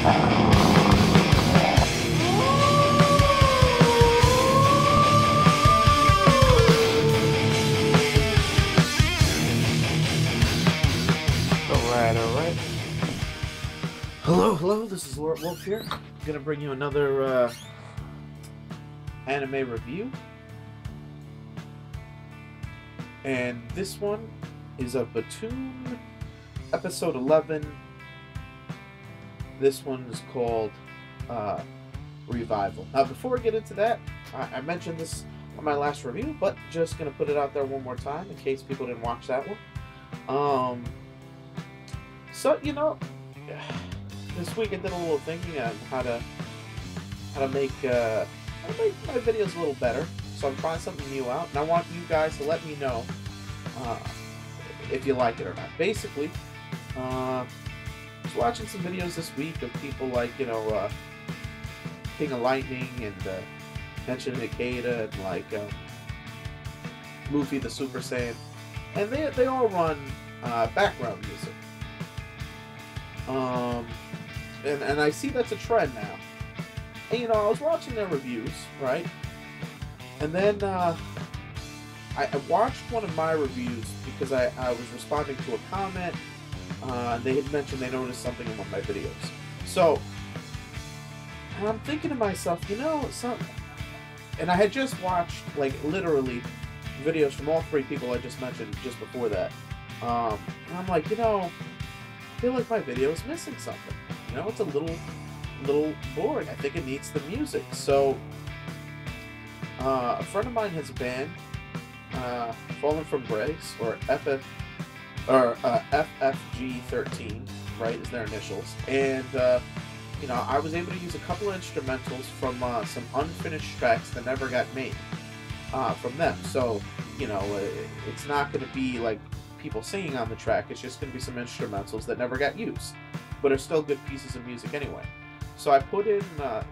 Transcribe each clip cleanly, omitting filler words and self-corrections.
Alright. Hello, this is alertwolf here. I'm gonna bring you another anime review. And this one is of BTOOOM, episode 11. This one is called Revival. Now, before I get into that, I mentioned this on my last review, but just gonna put it out there one more time in case people didn't watch that one. So, you know, this week I did a little thinking on how to make my videos a little better. So I'm trying something new out, and I want you guys to let me know if you like it or not. Basically, I was watching some videos this week of people like, you know, King of Lightning and Henshin Ikeda and like Luffy the Super Saiyan, and they all run background music. And I see that's a trend now. And, you know, I was watching their reviews, right? And then I watched one of my reviews because I was responding to a comment. They had mentioned they noticed something in one of my videos. So, and I'm thinking to myself, you know, and I had just watched, like, literally videos from all three people I just mentioned just before that. And I'm like, you know, I feel like my video is missing something. You know, it's a little boring. I think it needs the music. So, a friend of mine has a band, Fallen from Grace, or FFG13, right, is their initials. And, you know, I was able to use a couple of instrumentals from some unfinished tracks that never got made from them. So, you know, it's not going to be like people singing on the track. It's just going to be some instrumentals that never got used, but are still good pieces of music anyway. So I put in a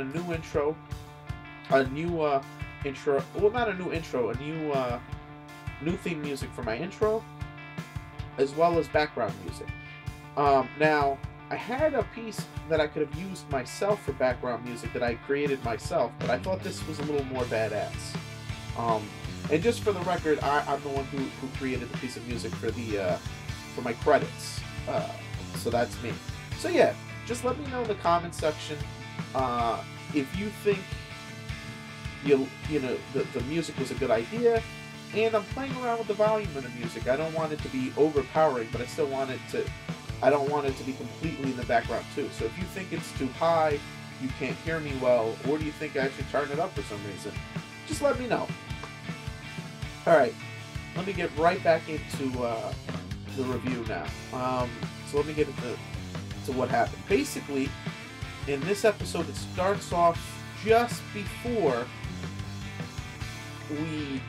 new intro, intro. Well, not a new intro, a new theme music for my intro, as well as background music. Now I had a piece that I could have used myself for background music that I created myself, but I thought this was a little more badass. And just for the record, I'm the one who created the piece of music for my credits. So that's me. So yeah, just let me know in the comment section if you think you know the music was a good idea. And I'm playing around with the volume of the music. I don't want it to be overpowering, but I don't want it to be completely in the background too. So if you think it's too high, you can't hear me well, or do you think I should turn it up for some reason, just let me know. Alright, let me get right back into the review now. So let me get into what happened. Basically, in this episode, it starts off just before we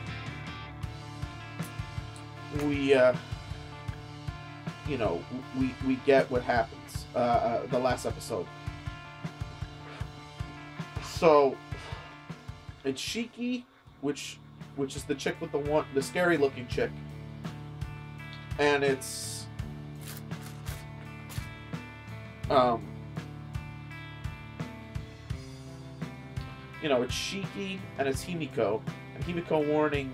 get what happens, the last episode. So, it's Shiki, which is the chick with the scary looking chick. And it's, you know, it's Shiki and it's Himiko. And Himiko warning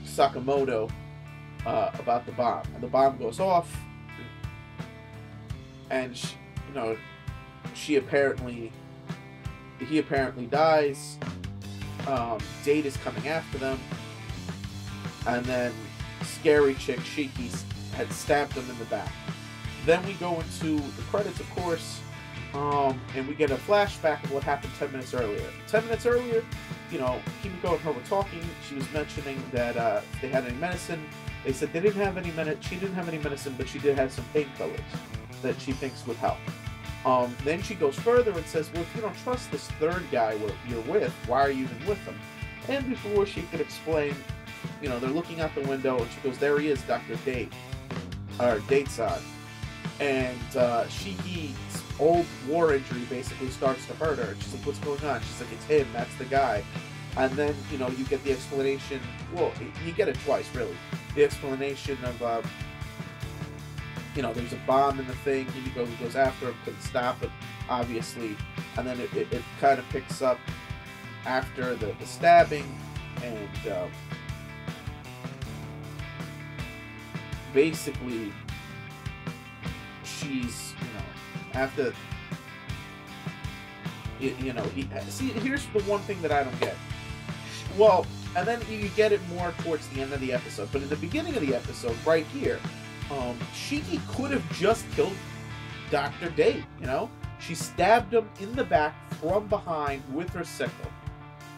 Sakamoto about the bomb. And the bomb goes off. And, you know, he apparently dies. Date is coming after them. And then scary chick Shiki had stabbed him in the back. Then we go into the credits, of course, and we get a flashback of what happened 10 minutes earlier. 10 minutes earlier, you know, Himiko and her were talking. She was mentioning that if they had any medicine. They said they didn't have any medicine. She didn't have any medicine, but she did have some painkillers that she thinks would help. Then she goes further and says, well, if you don't trust this third guy you're with, why are you even with him? And before she could explain, you know, they're looking out the window, and she goes, there he is, Dr. Date, or Date-san. And Shiki's old war injury basically starts to hurt her. She's like, what's going on? She's like, it's him, that's the guy. And then, you know, you get the explanation, well, you get it twice, really. The explanation of, you know, there's a bomb in the thing. Himiko goes after him, couldn't stop it, obviously. And then it kind of picks up after the stabbing, and basically she's, you know, after, you know, see, here's the one thing that I don't get. Well, and then you get it more towards the end of the episode, but in the beginning of the episode, right here, Shiki could have just killed Dr. Date, you know? She stabbed him in the back from behind with her sickle.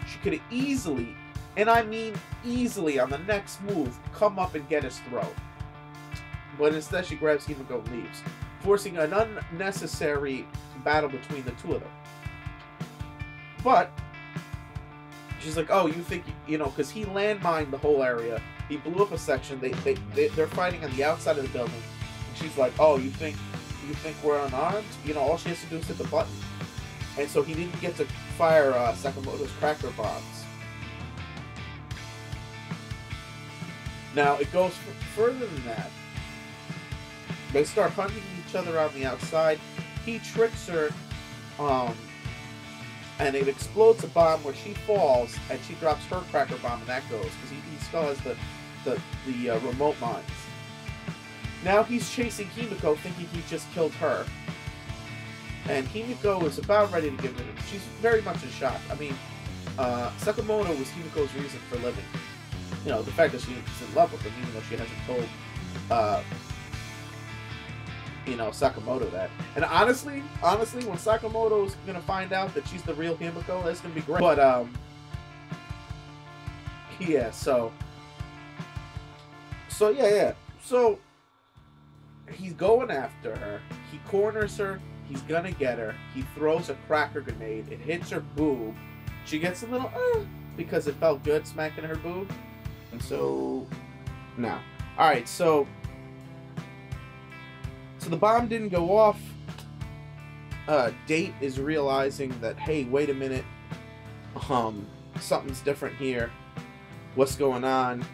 She could have easily, and I mean easily, on the next move, come up and get his throat. But instead she grabs Himiko and leaves, forcing an unnecessary battle between the two of them. But she's like, oh, you think, you know, because he landmined the whole area. He blew up a section. They're fighting on the outside of the building. And she's like, oh, you think we're unarmed? You know, all she has to do is hit the button. And so he didn't get to fire Sakamoto's cracker bombs. Now, it goes further than that. They start hunting each other on the outside. He tricks her, and it explodes a bomb where she falls, and she drops her cracker bomb, and that goes, because he still has the remote mines. Now he's chasing Himiko, thinking he just killed her. And Himiko is about ready to give it. She's very much in shock. I mean, Sakamoto was Himiko's reason for living. You know, the fact that she's in love with him, even though she hasn't told, you know, Sakamoto that. And honestly, when Sakamoto's gonna find out that she's the real Himiko, that's gonna be great. But yeah. So yeah. So he's going after her. He corners her. He's gonna get her. He throws a cracker grenade. It hits her boob. She gets a little because it felt good smacking her boob. And so now, all right. So the bomb didn't go off. Date is realizing that, hey, wait a minute. Something's different here. What's going on?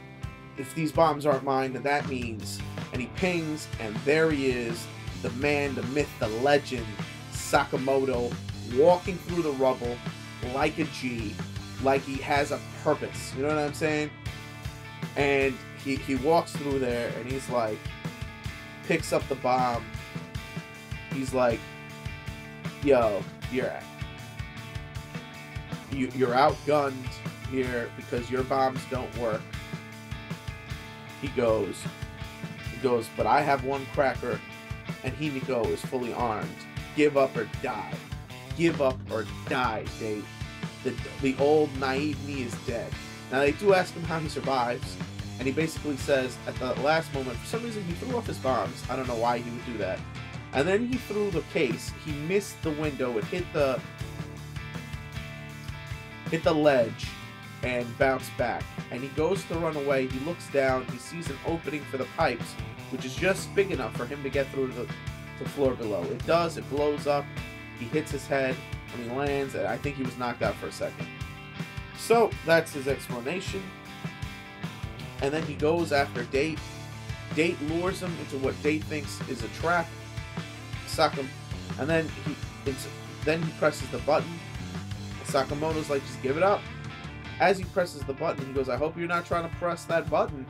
If these bombs aren't mine, then that means, and he pings, and there he is, the man, the myth, the legend, Sakamoto, walking through the rubble like a G, like he has a purpose. You know what I'm saying? And he walks through there, and he's like, picks up the bomb. He's like, yo, you're outgunned here because your bombs don't work. He goes, but I have one cracker, and Himiko is fully armed. Give up or die. Give up or die, Date. The old naive me is dead. Now they do ask him how he survives, and he basically says at the last moment, for some reason he threw off his bombs. I don't know why he would do that. And then he threw the case. He missed the window. It hit the ledge and bounced back. And he goes to run away. He looks down. He sees an opening for the pipes, which is just big enough for him to get through to the floor below. It does. It blows up. He hits his head, and he lands. And I think he was knocked out for a second. So that's his explanation. And then he goes after Date. Date lures him into what Date thinks is a trap. And then he presses the button. Sakamoto's like, just give it up. As he presses the button, he goes, I hope you're not trying to press that button,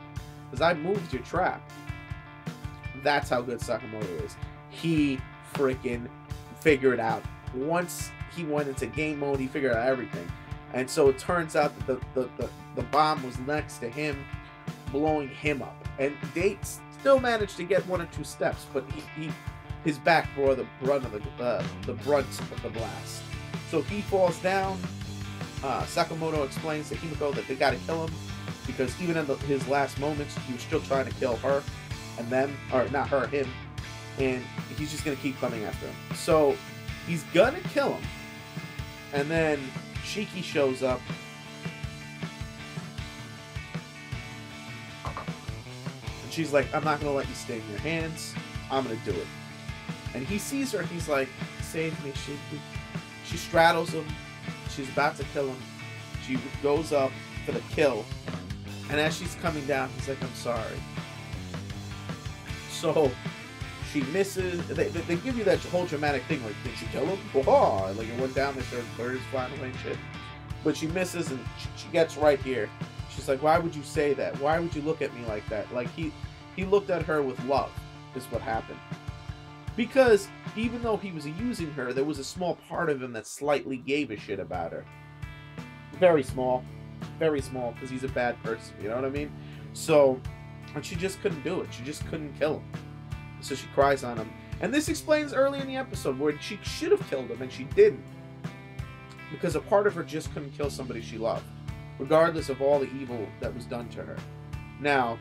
because I moved your trap. That's how good Sakamoto is. He freaking figured out. Once he went into game mode, he figured out everything. And so it turns out that the bomb was next to him, blowing him up. And Date still managed to get one or two steps, but his back bore the brunt of the blast. So he falls down. Sakamoto explains to Himiko that they gotta kill him, because even in his last moments, he was still trying to kill her and them, or not her, him, and he's just gonna keep coming after him. So he's gonna kill him, and then Shiki shows up. And she's like, I'm not gonna let you stay in your hands. I'm gonna do it. And he sees her, and he's like, save me, Shiki. She straddles him. She's about to kill him. She goes up for the kill. And as she's coming down, he's like, I'm sorry. So She misses. They give you that whole dramatic thing, like, did she kill him? Oh, like it went down, they started birds flying away and shit. But she misses, and she gets right here. She's like, why would you say that? Why would you look at me like that? Like, he looked at her with love, is what happened. Because even though he was using her, there was a small part of him that slightly gave a shit about her. Very small, because he's a bad person, you know what I mean? So, and she just couldn't do it. She just couldn't kill him. So she cries on him. And this explains early in the episode where she should have killed him and she didn't. Because a part of her just couldn't kill somebody she loved, regardless of all the evil that was done to her. Now,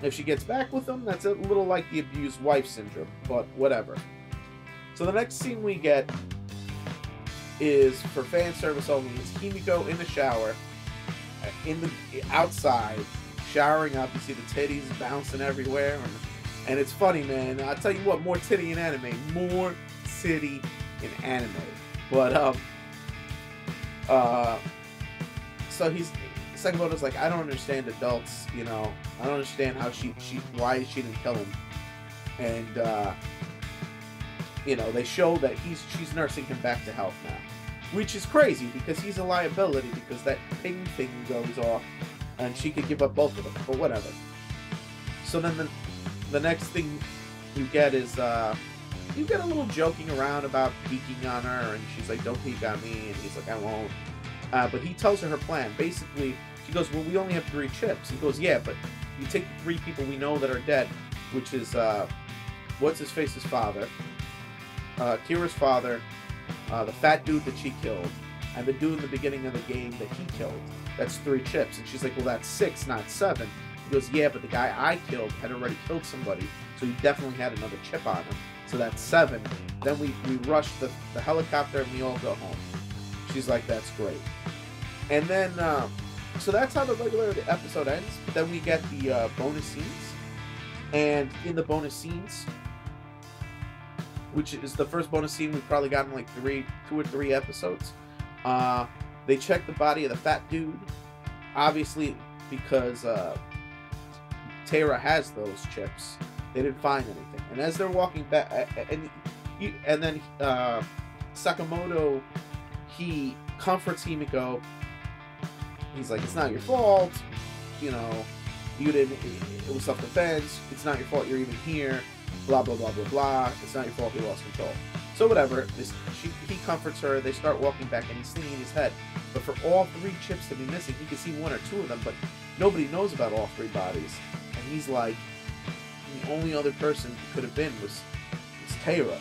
if she gets back with him, that's a little like the abused wife syndrome, but whatever. So the next scene we get is for fan service only. It's Himiko in the shower, outside, showering up. You see the titties bouncing everywhere, and it's funny, man. I'll tell you what, more titty in anime, But so Sakamoto's like, I don't understand adults, you know. I don't understand how why she didn't kill him. And you know, they show that she's nursing him back to health now, which is crazy because he's a liability, because that ping thing goes off, and she could give up both of them. But whatever. So then the next thing you get is you get a little joking around about peeking on her, and she's like, don't peek on me, and he's like, I won't. But he tells her plan. Basically, she goes, well, we only have 3 chips. He goes, yeah, but you take the 3 people we know that are dead, which is, what's-his-face's father, Kira's father, the fat dude that she killed, and the dude in the beginning of the game that he killed. That's 3 chips. And she's like, well, that's 6, not 7. He goes, yeah, but the guy I killed had already killed somebody, so he definitely had another chip on him. So that's 7. Then we rush the helicopter and we all go home. She's like, that's great. And then, so that's how the regular episode ends. But then we get the bonus scenes. And in the bonus scenes, which is the first bonus scene we've probably gotten like 2 or 3 episodes, they check the body of the fat dude. Obviously, because Taira has those chips, they didn't find anything. And as they're walking back, and then Sakamoto, he comforts Himiko. He's like, it's not your fault, you know, you didn't, it was self-defense, it's not your fault you're even here, blah, blah, blah, blah, blah, it's not your fault he lost control. So whatever, he comforts her, they start walking back, and he's thinking in his head, but for all 3 chips to be missing, he could see 1 or 2 of them, but nobody knows about all 3 bodies. And he's like, the only other person it could have been was Taira.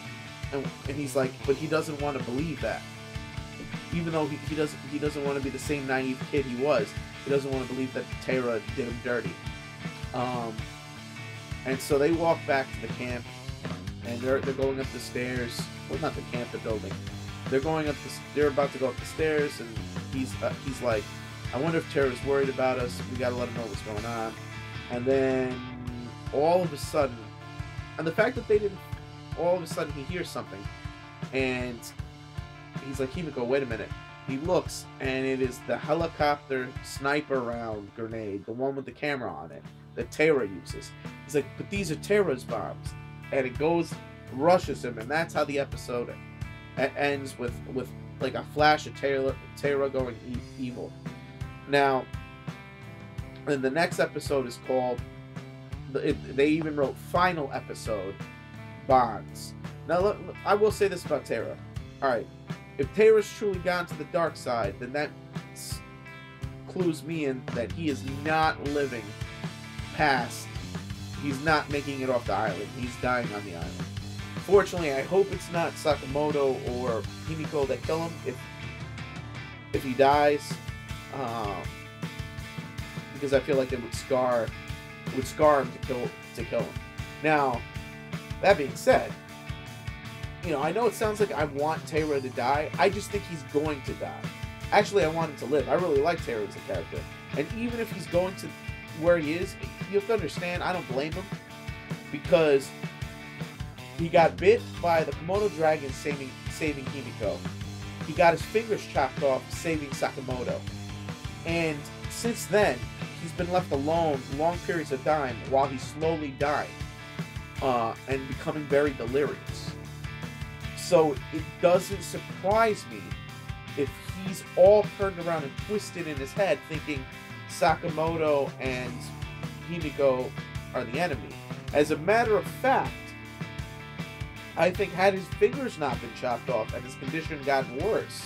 And he's like, but he doesn't want to believe that. Even though he doesn't want to be the same naive kid he was, he doesn't want to believe that Taira did him dirty. And so they walk back to the camp, and they're going up the stairs. Well, not the camp, the building. They're about to go up the stairs, and he's like, I wonder if Taira's worried about us. We gotta let him know what's going on. And then all of a sudden, and the fact that they didn't, all of a sudden he hears something, and he's like, Himiko, wait a minute. He looks, and it is the helicopter sniper round grenade, the one with the camera on it, that Taira uses. He's like, but these are Taira's bombs. And it rushes him, and that's how the episode ends, with like a flash of Taira going evil. Now, and the next episode is called, they even wrote final episode, Bonds. Now, I will say this about Taira. Alright, if Taira's truly gone to the dark side, then that clues me in that he is not living past, he's not making it off the island. He's dying on the island. Fortunately, I hope it's not Sakamoto or Himiko that kill him if he dies, because I feel like it would scar him to kill him. Now, that being said, you know, I know it sounds like I want Taira to die. I just think he's going to die. Actually, I want him to live. I really like Taira as a character. And even if he's going to where he is, you have to understand, I don't blame him. Because he got bit by the Komodo dragon saving Himiko. He got his fingers chopped off saving Sakamoto. And since then, he's been left alone long periods of time while he's slowly dying. and becoming very delirious. So it doesn't surprise me if he's all turned around and twisted in his head, thinking Sakamoto and Himiko are the enemy. As a matter of fact, I think had his fingers not been chopped off and his condition gotten worse,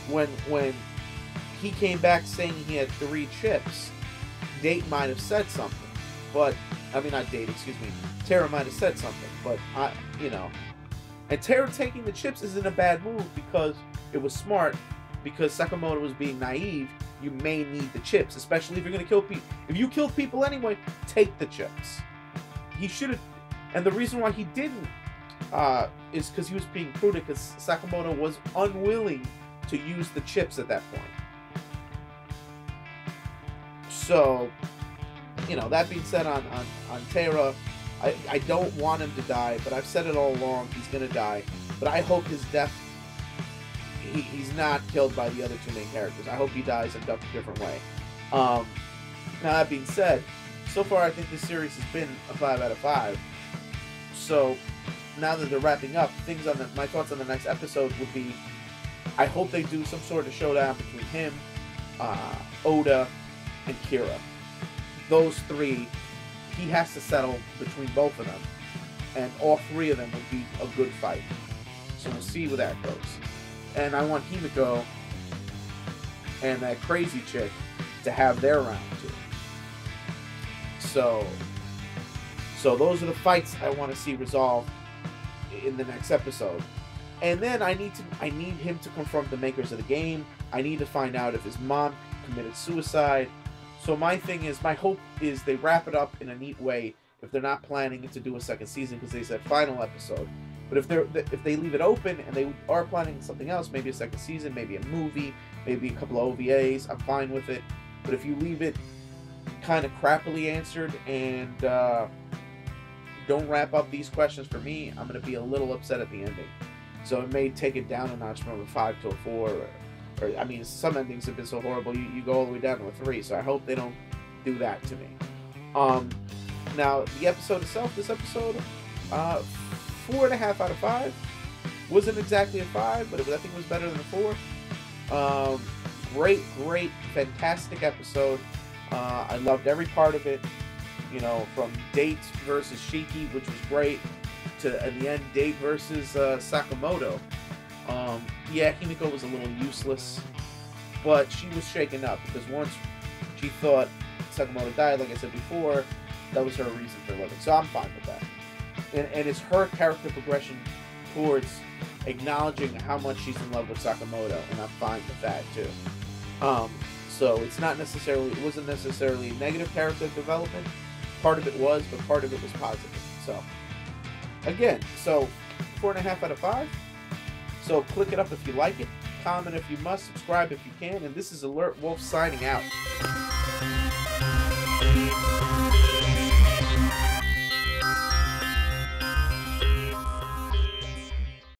when he came back saying he had 3 chips, Date might have said something. But, I mean, not Date, excuse me. Taira might have said something. But, you know. And Taira taking the chips isn't a bad move because it was smart. Because Sakamoto was being naive. You may need the chips, especially if you're going to kill people. If you kill people anyway, take the chips. He should have. And the reason why he didn't is because he was being prudent, because Sakamoto was unwilling to use the chips at that point. So, you know, that being said, on Taira, I don't want him to die, but I've said it all along, he's going to die. But I hope his death, he's not killed by the other 2 main characters. I hope he dies in a different way. Now, that being said, so far I think this series has been a 5 out of 5. So, now that they're wrapping up, my thoughts on the next episode would be, I hope they do some sort of showdown between him, Oda, and Kira. Those 3, he has to settle between both of them. And all 3 of them would be a good fight. So we'll see where that goes. And I want Himiko and that crazy chick to have their round too. So those are the fights I want to see resolved in the next episode. And then I need him to confront the makers of the game. I need to find out if his mom committed suicide. So my hope is they wrap it up in a neat way if they're not planning to do a second season, because they said final episode. But if they leave it open and they are planning something else, maybe a second season, maybe a movie, maybe a couple of OVAs, I'm fine with it. But if you leave it kind of crappily answered and don't wrap up these questions for me, I'm going to be a little upset at the ending. So it may take it down a notch from a 5 to a 4, or I mean, some endings have been so horrible, you go all the way down to a 3, so I hope they don't do that to me. Now, the episode itself, this episode, 4.5 out of 5. Wasn't exactly a 5, but I think it was better than a 4. Great, fantastic episode. I loved every part of it. You know, from Date versus Shiki, which was great, to, in the end, Date versus Sakamoto. Yeah, Himiko was a little useless, but she was shaken up, because once she thought Sakamoto died, like I said before, that was her reason for living. So I'm fine with that. And it's her character progression towards acknowledging how much she's in love with Sakamoto, and I'm fine with that too. So it wasn't necessarily negative character development. Part of it was, but part of it was positive. So again, 4.5 out of 5. So click it up if you like it, comment if you must, subscribe if you can, and this is Alert Wolf signing out.